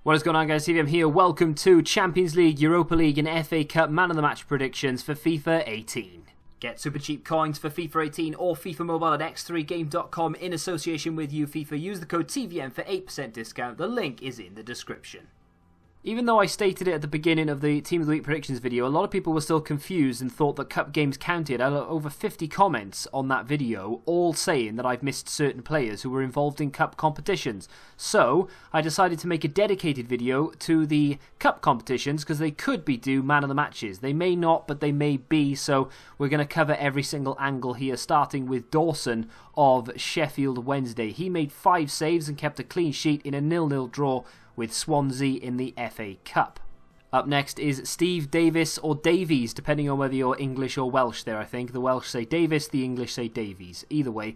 What is going on, guys? CVM here. Welcome to Champions League, Europa League and FA Cup Man of the Match predictions for FIFA 18. Get super cheap coins for FIFA 18 or FIFA Mobile at x3game.com in association with UFIFA. Use the code TVM for 8% discount. The link is in the description. Even though I stated it at the beginning of the Team of the Week predictions video, a lot of people were still confused and thought that cup games counted. I had over 50 comments on that video, all saying that I've missed certain players who were involved in cup competitions. So, I decided to make a dedicated video to the cup competitions because they could be due man of the matches. They may not, but they may be, so we're going to cover every single angle here, starting with Dawson of Sheffield Wednesday. He made 5 saves and kept a clean sheet in a 0-0 draw with Swansea in the FA Cup. Up next is Steve Davis, or Davies, depending on whether you're English or Welsh there, I think. The Welsh say Davis, the English say Davies. Either way,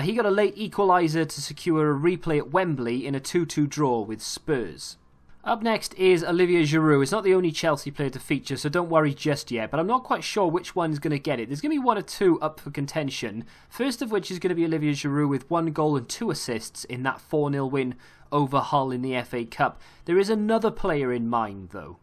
he got a late equaliser to secure a replay at Wembley in a 2-2 draw with Spurs. Up next is Olivier Giroud. It's not the only Chelsea player to feature, so don't worry just yet, but I'm not quite sure which one's going to get it. There's going to be one or two up for contention, first of which is going to be Olivier Giroud with 1 goal and 2 assists in that 4-0 win over Hull in the FA Cup. There is another player in mind, though,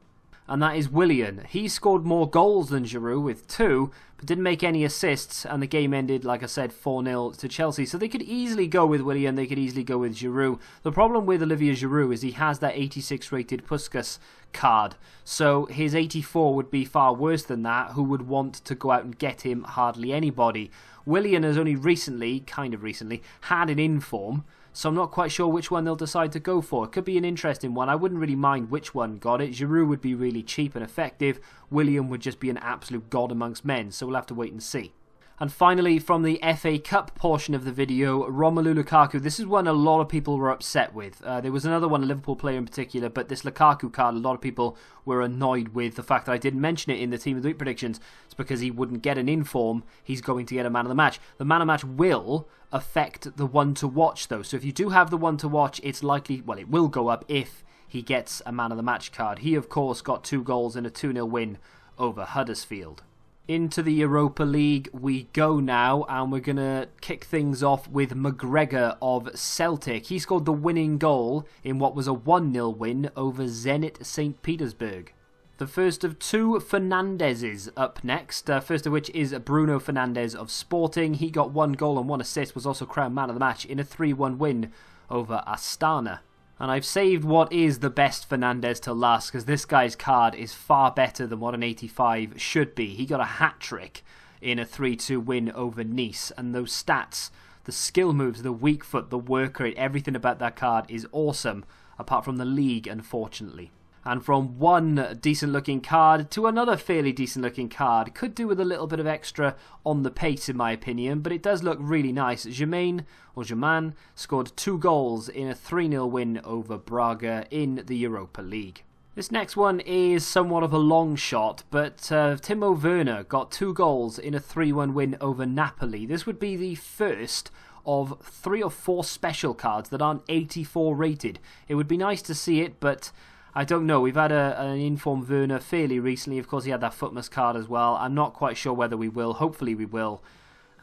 and that is Willian. He scored more goals than Giroud with 2, but didn't make any assists, and the game ended, like I said, 4-0 to Chelsea. So they could easily go with Willian, they could easily go with Giroud. The problem with Olivier Giroud is he has that 86 rated Puskas card, so his 84 would be far worse than that. Who would want to go out and get him? Hardly anybody. Willian has only recently, kind of recently, had an inform, so I'm not quite sure which one they'll decide to go for. It could be an interesting one. I wouldn't really mind which one got it. Giroud would be really cheap and effective. Willian would just be an absolute god amongst men, so we'll have to wait and see. And finally, from the FA Cup portion of the video, Romelu Lukaku. This is one a lot of people were upset with. There was another one, a Liverpool player in particular, but this Lukaku card, a lot of people were annoyed with the fact that I didn't mention it in the Team of the Week predictions. It's because he wouldn't get an inform, he's going to get a man of the match. The man of the match will affect the one to watch, though. So if you do have the one to watch, it's likely, well, it will go up if he gets a man of the match card. He, of course, got 2 goals in a 2-0 win over Huddersfield. Into the Europa League we go now, and we're going to kick things off with McGregor of Celtic. He scored the winning goal in what was a 1-0 win over Zenit St. Petersburg. The first of 2 Fernandezes up next, first of which is Bruno Fernandes of Sporting. He got 1 goal and 1 assist, was also crowned man of the match in a 3-1 win over Astana. And I've saved what is the best Fernandes to last, because this guy's card is far better than what an 85 should be. He got a hat-trick in a 3-2 win over Nice, and those stats, the skill moves, the weak foot, the work rate, everything about that card is awesome, apart from the league, unfortunately. And from one decent looking card to another fairly decent looking card. Could do with a little bit of extra on the pace in my opinion, but it does look really nice. Germain scored 2 goals in a 3-0 win over Braga in the Europa League. This next one is somewhat of a long shot, but Timo Werner got 2 goals in a 3-1 win over Napoli. This would be the first of 3 or 4 special cards that aren't 84 rated. It would be nice to see it, but I don't know. We've had an informed Werner fairly recently. Of course, he had that Footmas card as well. I'm not quite sure whether we will. Hopefully we will.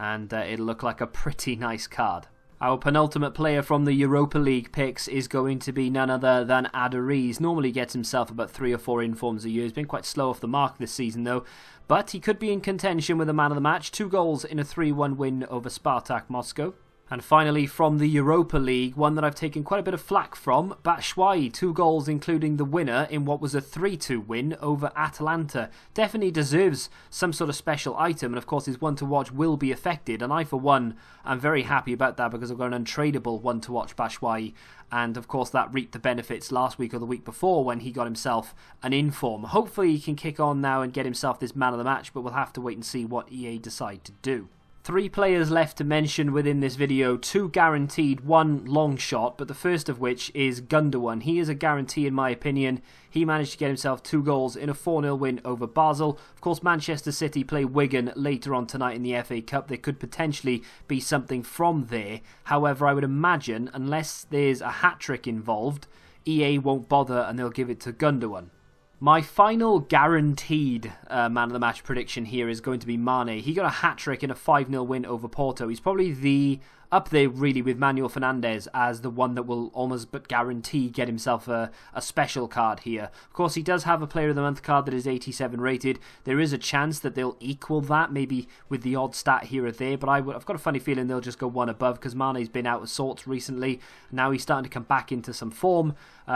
And it'll look like a pretty nice card. Our penultimate player from the Europa League picks is going to be none other than Aduriz. Normally gets himself about 3 or 4 informs a year. He's been quite slow off the mark this season though. But he could be in contention with a man of the match. 2 goals in a 3-1 win over Spartak Moscow. And finally, from the Europa League, one that I've taken quite a bit of flack from, Batshuayi, 2 goals including the winner in what was a 3-2 win over Atalanta. Definitely deserves some sort of special item, and of course his one to watch will be affected, and I for one am very happy about that because I've got an untradeable one to watch Batshuayi, and of course that reaped the benefits last week or the week before when he got himself an inform. Hopefully he can kick on now and get himself this man of the match, but we'll have to wait and see what EA decide to do. 3 players left to mention within this video, 2 guaranteed, 1 long shot, but the first of which is Gundogan. He is a guarantee in my opinion. He managed to get himself 2 goals in a 4-0 win over Basel. Of course, Manchester City play Wigan later on tonight in the FA Cup. There could potentially be something from there. However, I would imagine, unless there's a hat-trick involved, EA won't bother and they'll give it to Gundogan. My final guaranteed man of the match prediction here is going to be Mane. He got a hat-trick in a 5-0 win over Porto. He's probably up there really with Manuel Fernandes as the one that will almost but guarantee get himself a special card here. Of course, he does have a Player of the Month card that is 87 rated. There is a chance that they'll equal that, maybe with the odd stat here or there, but I've got a funny feeling they'll just go one above because Mane's been out of sorts recently. Now he's starting to come back into some form.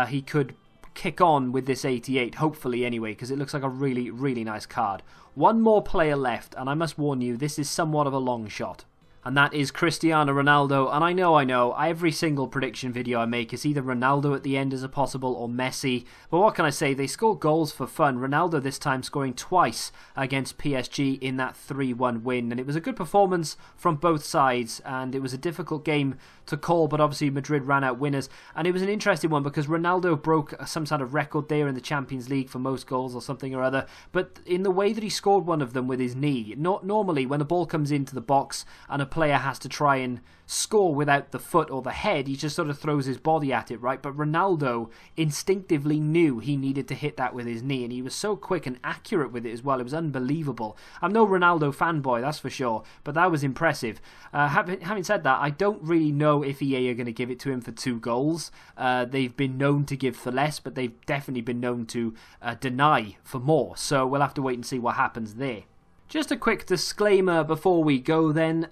He could kick on with this 88, hopefully anyway, because it looks like a really, really nice card. One more player left, and I must warn you, this is somewhat of a long shot. And that is Cristiano Ronaldo. And I know, every single prediction video I make is either Ronaldo at the end as a possible or Messi. But what can I say? They score goals for fun. Ronaldo this time scoring twice against PSG in that 3-1 win. And it was a good performance from both sides. And it was a difficult game to call, but obviously Madrid ran out winners. And it was an interesting one because Ronaldo broke some sort of record there in the Champions League for most goals or something or other. But in the way that he scored one of them with his knee, normally when the ball comes into the box and a player has to try and score without the foot or the head, he just sort of throws his body at it, right? But Ronaldo instinctively knew he needed to hit that with his knee, and he was so quick and accurate with it as well. It was unbelievable. I'm no Ronaldo fanboy, that's for sure, but that was impressive. Having said that, I don't really know if EA are going to give it to him for 2 goals. They've been known to give for less, but they've definitely been known to deny for more, so we'll have to wait and see what happens there. Just a quick disclaimer before we go then,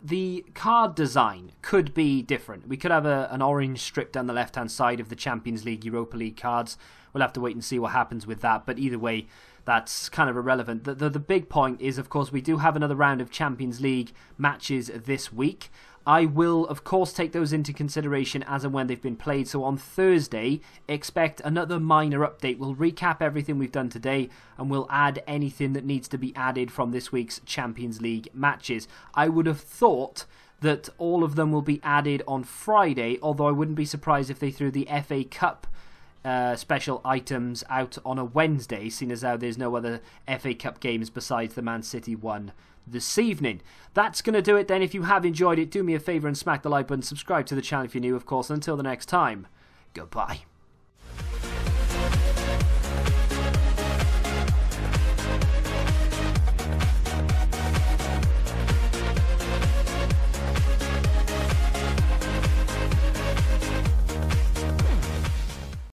the card design could be different. We could have an orange strip down the left hand side of the Champions League, Europa League cards. We'll have to wait and see what happens with that, but either way, that's kind of irrelevant. The big point is, of course, we do have another round of Champions League matches this week. I will, of course, take those into consideration as and when they've been played. So on Thursday, expect another minor update. We'll recap everything we've done today and we'll add anything that needs to be added from this week's Champions League matches. I would have thought that all of them will be added on Friday, although I wouldn't be surprised if they threw the FA Cup special items out on a Wednesday, seeing as how there's no other FA Cup games besides the Man City one this evening. That's going to do it then. If you have enjoyed it, do me a favour and smack the like button, subscribe to the channel if you're new, of course. Until the next time, goodbye.